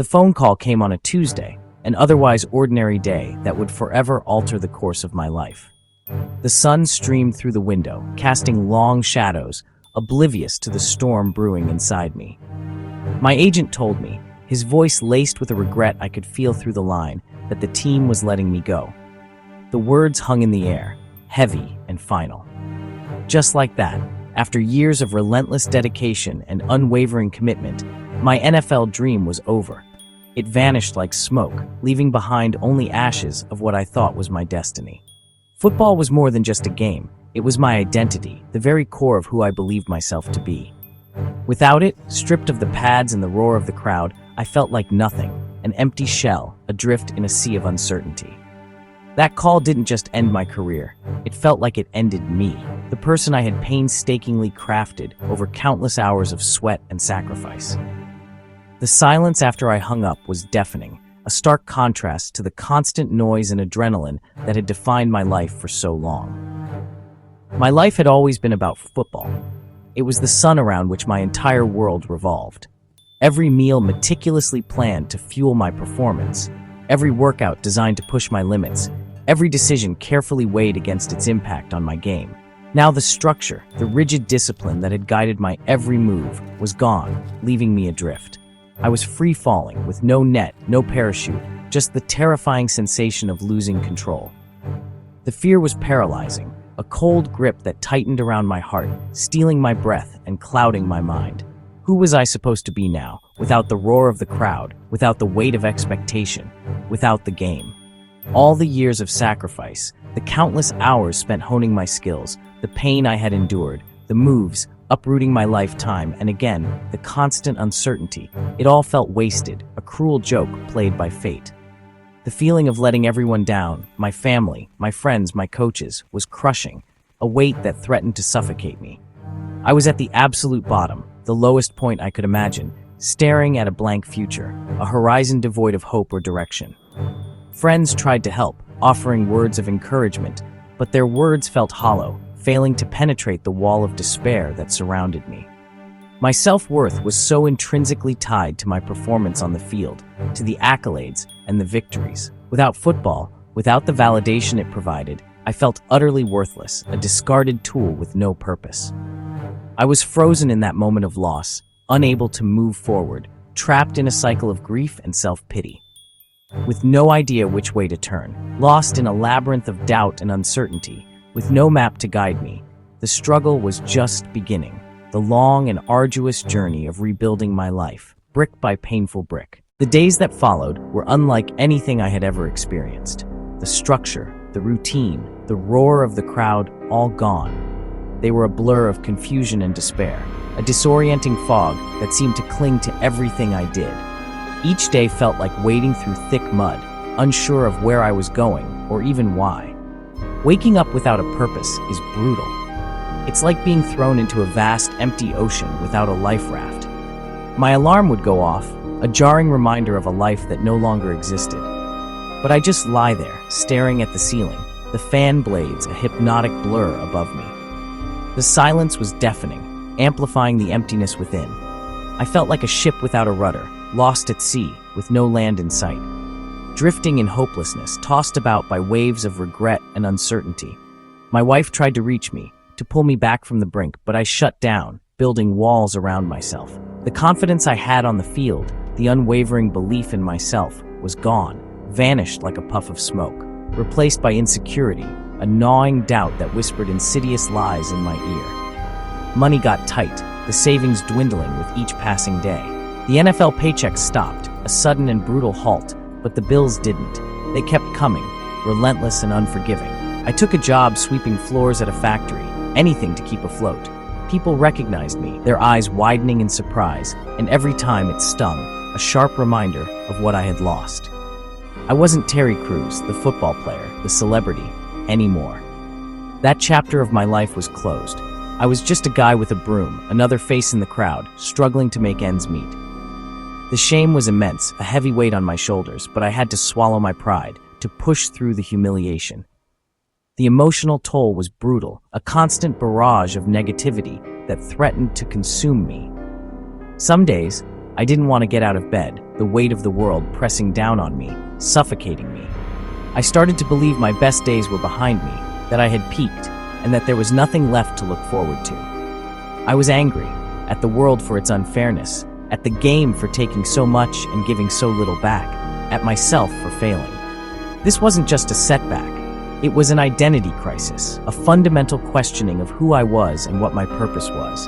The phone call came on a Tuesday, an otherwise ordinary day that would forever alter the course of my life. The sun streamed through the window, casting long shadows, oblivious to the storm brewing inside me. My agent told me, his voice laced with a regret I could feel through the line, that the team was letting me go. The words hung in the air, heavy and final. Just like that, after years of relentless dedication and unwavering commitment, my NFL dream was over. It vanished like smoke, leaving behind only ashes of what I thought was my destiny. Football was more than just a game. It was my identity, the very core of who I believed myself to be. Without it, stripped of the pads and the roar of the crowd, I felt like nothing, an empty shell, adrift in a sea of uncertainty. That call didn't just end my career. It felt like it ended me, the person I had painstakingly crafted over countless hours of sweat and sacrifice. The silence after I hung up was deafening, a stark contrast to the constant noise and adrenaline that had defined my life for so long. My life had always been about football. It was the sun around which my entire world revolved. Every meal meticulously planned to fuel my performance, every workout designed to push my limits, every decision carefully weighed against its impact on my game. Now the structure, the rigid discipline that had guided my every move, was gone, leaving me adrift. I was free-falling, with no net, no parachute, just the terrifying sensation of losing control. The fear was paralyzing, a cold grip that tightened around my heart, stealing my breath and clouding my mind. Who was I supposed to be now, without the roar of the crowd, without the weight of expectation, without the game? All the years of sacrifice, the countless hours spent honing my skills, the pain I had endured, the moves, uprooting my lifetime, and again, the constant uncertainty. It all felt wasted, a cruel joke played by fate. The feeling of letting everyone down, my family, my friends, my coaches, was crushing, a weight that threatened to suffocate me. I was at the absolute bottom, the lowest point I could imagine, staring at a blank future, a horizon devoid of hope or direction. Friends tried to help, offering words of encouragement, but their words felt hollow, failing to penetrate the wall of despair that surrounded me. My self-worth was so intrinsically tied to my performance on the field, to the accolades and the victories. Without football, without the validation it provided, I felt utterly worthless, a discarded tool with no purpose. I was frozen in that moment of loss, unable to move forward, trapped in a cycle of grief and self-pity. With no idea which way to turn, lost in a labyrinth of doubt and uncertainty, with no map to guide me, the struggle was just beginning, the long and arduous journey of rebuilding my life, brick by painful brick. The days that followed were unlike anything I had ever experienced. The structure, the routine, the roar of the crowd, all gone. They were a blur of confusion and despair, a disorienting fog that seemed to cling to everything I did. Each day felt like wading through thick mud, unsure of where I was going or even why. Waking up without a purpose is brutal. It's like being thrown into a vast, empty ocean without a life raft. My alarm would go off, a jarring reminder of a life that no longer existed. But I just lie there, staring at the ceiling, the fan blades a hypnotic blur above me. The silence was deafening, amplifying the emptiness within. I felt like a ship without a rudder, lost at sea, with no land in sight. Drifting in hopelessness, tossed about by waves of regret and uncertainty. My wife tried to reach me, to pull me back from the brink, but I shut down, building walls around myself. The confidence I had on the field, the unwavering belief in myself, was gone, vanished like a puff of smoke, replaced by insecurity, a gnawing doubt that whispered insidious lies in my ear. Money got tight, the savings dwindling with each passing day. The NFL paycheck stopped, a sudden and brutal halt, but the bills didn't. They kept coming, relentless and unforgiving. I took a job sweeping floors at a factory, anything to keep afloat. People recognized me, their eyes widening in surprise, and every time it stung, a sharp reminder of what I had lost. I wasn't Terry Crews, the football player, the celebrity, anymore. That chapter of my life was closed. I was just a guy with a broom, another face in the crowd, struggling to make ends meet. The shame was immense, a heavy weight on my shoulders, but I had to swallow my pride, to push through the humiliation. The emotional toll was brutal, a constant barrage of negativity that threatened to consume me. Some days, I didn't want to get out of bed, the weight of the world pressing down on me, suffocating me. I started to believe my best days were behind me, that I had peaked, and that there was nothing left to look forward to. I was angry at the world for its unfairness, at the game for taking so much and giving so little back, at myself for failing. This wasn't just a setback. It was an identity crisis, a fundamental questioning of who I was and what my purpose was.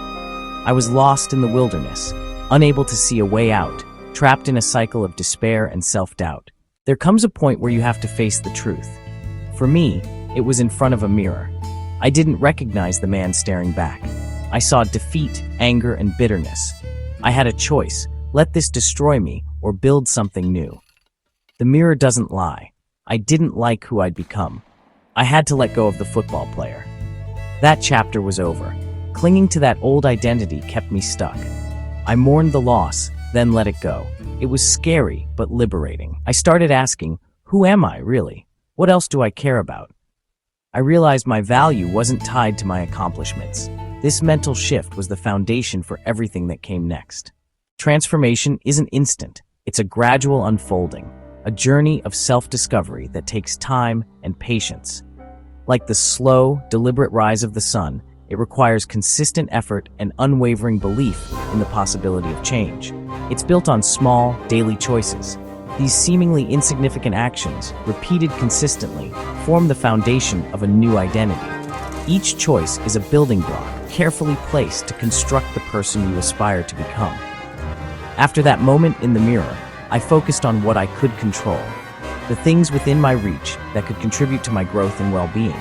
I was lost in the wilderness, unable to see a way out, trapped in a cycle of despair and self-doubt. There comes a point where you have to face the truth. For me, it was in front of a mirror. I didn't recognize the man staring back. I saw defeat, anger, and bitterness. I had a choice: let this destroy me or build something new. The mirror doesn't lie. I didn't like who I'd become. I had to let go of the football player. That chapter was over. Clinging to that old identity kept me stuck. I mourned the loss, then let it go. It was scary, but liberating. I started asking, who am I, really? What else do I care about? I realized my value wasn't tied to my accomplishments. This mental shift was the foundation for everything that came next. Transformation isn't instant. It's a gradual unfolding, a journey of self-discovery that takes time and patience. Like the slow, deliberate rise of the sun, it requires consistent effort and unwavering belief in the possibility of change. It's built on small, daily choices. These seemingly insignificant actions, repeated consistently, form the foundation of a new identity. Each choice is a building block, carefully placed to construct the person you aspire to become. After that moment in the mirror, I focused on what I could control, the things within my reach that could contribute to my growth and well-being.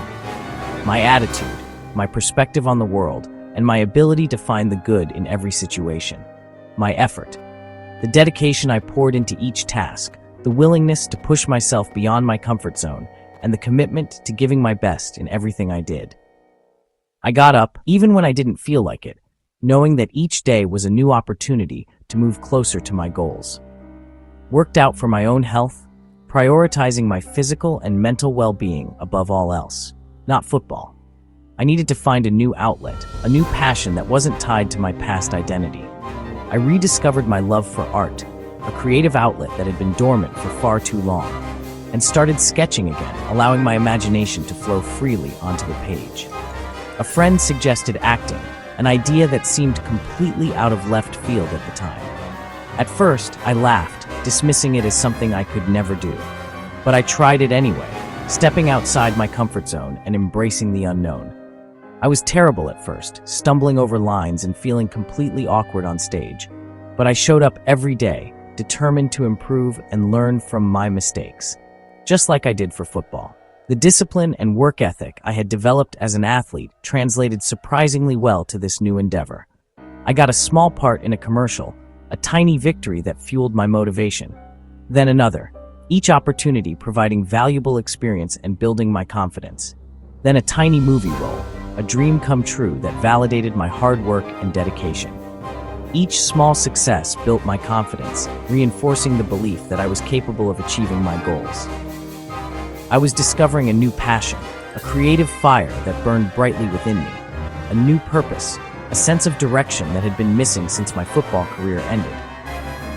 My attitude, my perspective on the world, and my ability to find the good in every situation. My effort, the dedication I poured into each task, the willingness to push myself beyond my comfort zone, and the commitment to giving my best in everything I did. I got up, even when I didn't feel like it, knowing that each day was a new opportunity to move closer to my goals. Worked out for my own health, prioritizing my physical and mental well-being above all else, not football. I needed to find a new outlet, a new passion that wasn't tied to my past identity. I rediscovered my love for art, a creative outlet that had been dormant for far too long, and started sketching again, allowing my imagination to flow freely onto the page. A friend suggested acting, an idea that seemed completely out of left field at the time. At first, I laughed, dismissing it as something I could never do. But I tried it anyway, stepping outside my comfort zone and embracing the unknown. I was terrible at first, stumbling over lines and feeling completely awkward on stage. But I showed up every day, determined to improve and learn from my mistakes, just like I did for football. The discipline and work ethic I had developed as an athlete translated surprisingly well to this new endeavor. I got a small part in a commercial, a tiny victory that fueled my motivation. Then another, each opportunity providing valuable experience and building my confidence. Then a tiny movie role, a dream come true that validated my hard work and dedication. Each small success built my confidence, reinforcing the belief that I was capable of achieving my goals. I was discovering a new passion, a creative fire that burned brightly within me, a new purpose, a sense of direction that had been missing since my football career ended.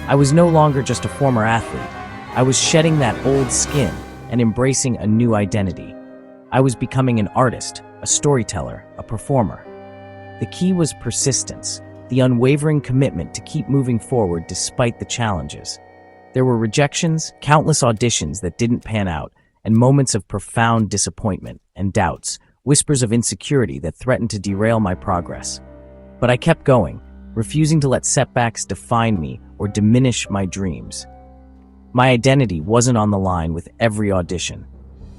I was no longer just a former athlete. I was shedding that old skin and embracing a new identity. I was becoming an artist, a storyteller, a performer. The key was persistence, the unwavering commitment to keep moving forward despite the challenges. There were rejections, countless auditions that didn't pan out, and moments of profound disappointment and doubts, whispers of insecurity that threatened to derail my progress. But I kept going, refusing to let setbacks define me or diminish my dreams. My identity wasn't on the line with every audition.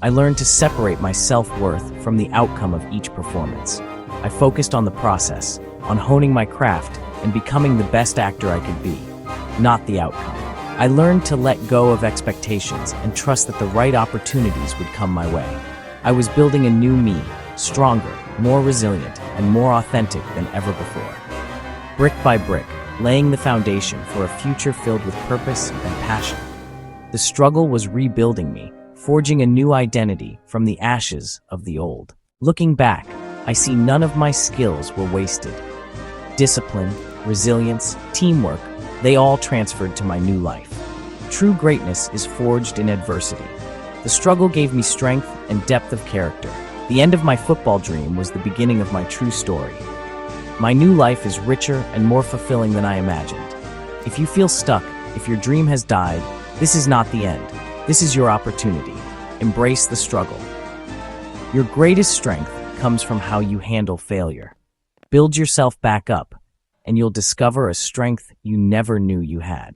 I learned to separate my self-worth from the outcome of each performance. I focused on the process, on honing my craft and becoming the best actor I could be, not the outcome. I learned to let go of expectations and trust that the right opportunities would come my way. I was building a new me, stronger, more resilient, and more authentic than ever before. Brick by brick, laying the foundation for a future filled with purpose and passion. The struggle was rebuilding me, forging a new identity from the ashes of the old. Looking back, I see none of my skills were wasted. Discipline, resilience, teamwork, They all transferred to my new life. True greatness is forged in adversity. The struggle gave me strength and depth of character. The end of my football dream was the beginning of my true story. My new life is richer and more fulfilling than I imagined. If you feel stuck, if your dream has died, this is not the end. This is your opportunity. Embrace the struggle. Your greatest strength comes from how you handle failure. Build yourself back up, and you'll discover a strength you never knew you had.